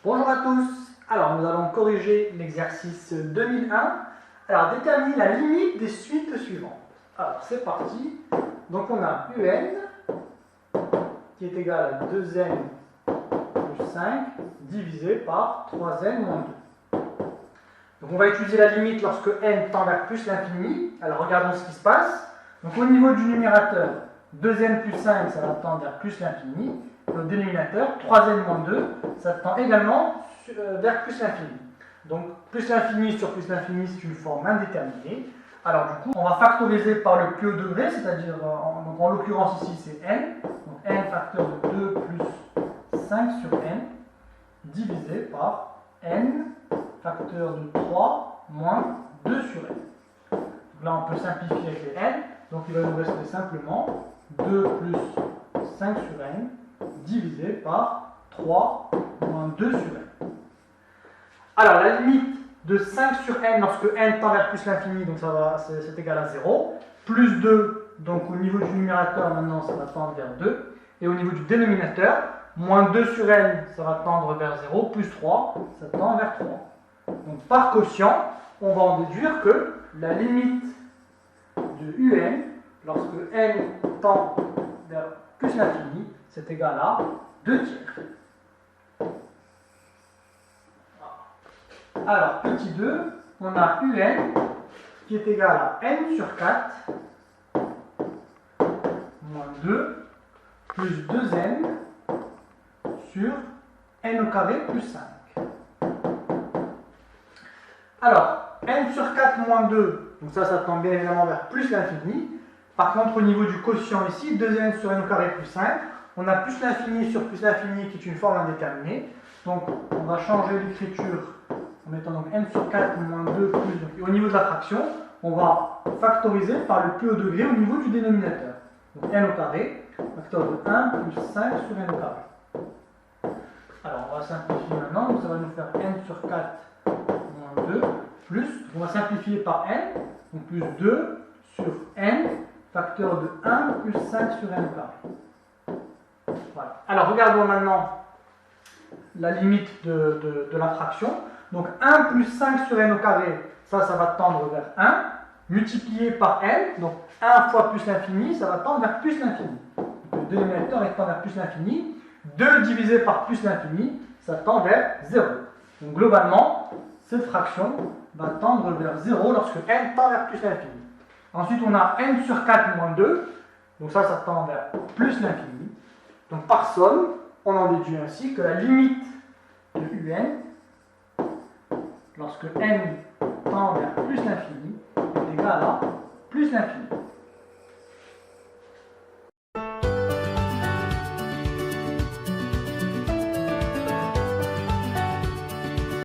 Bonjour à tous. Alors nous allons corriger l'exercice 2001. Alors déterminer la limite des suites suivantes. Alors c'est parti. Donc on a un qui est égal à 2n plus 5 divisé par 3n moins 2. Donc on va utiliser la limite lorsque n tend vers plus l'infini. Alors regardons ce qui se passe. Donc au niveau du numérateur, 2n plus 5 ça va tendre vers plus l'infini. Et au dénominateur, 3n moins 2 ça tend également vers plus l'infini. Donc plus l'infini sur plus l'infini c'est une forme indéterminée. Alors du coup on va factoriser par le plus haut degré, c'est-à-dire en l'occurrence ici c'est n. Donc n facteur de 2 plus 5 sur n divisé par n facteur de 3 moins 2 sur n. Donc là on peut simplifier avec les n. Donc il va nous rester simplement 2 plus 5 sur n divisé par 3 moins 2 sur n. Alors la limite de 5 sur n lorsque n tend vers plus l'infini, donc c'est égal à 0, plus 2, donc au niveau du numérateur maintenant ça va tendre vers 2, et au niveau du dénominateur, moins 2 sur n ça va tendre vers 0, plus 3, ça tend vers 3. Donc par quotient, on va en déduire que la limite de un, lorsque n tend vers plus l'infini, c'est égal à 2 tiers. Alors, petit 2, on a un qui est égal à n sur 4 moins 2 plus 2n sur n au carré plus 5. Alors, n sur 4 moins 2, donc ça tend bien évidemment vers plus l'infini. Par contre, au niveau du quotient ici, 2n sur n au carré plus 5, on a plus l'infini sur plus l'infini qui est une forme indéterminée. Donc, on va changer l'écriture en mettant donc n sur 4 moins 2 plus 2. Et au niveau de la fraction, on va factoriser par le plus haut degré au niveau du dénominateur. Donc n au carré, facteur de 1 plus 5 sur n au carré. Alors, on va simplifier maintenant. Donc, ça va nous faire n sur 4 moins 2 plus, on va simplifier par n, donc plus 2 sur n, facteur de 1 plus 5 sur n au carré. Voilà. Alors, regardons maintenant la limite de la fraction. Donc 1 plus 5 sur n au carré, ça va tendre vers 1, multiplié par n, donc 1 fois plus l'infini, ça va tendre vers plus l'infini. Le dénominateur étant vers plus l'infini, 2 divisé par plus l'infini, ça tend vers 0. Donc globalement, cette fraction va tendre vers 0 lorsque n tend vers plus l'infini. Ensuite, on a n sur 4 moins 2, donc ça tend vers plus l'infini. Donc par somme, on en déduit ainsi que la limite de un, lorsque n tend vers plus l'infini, est égale à plus l'infini.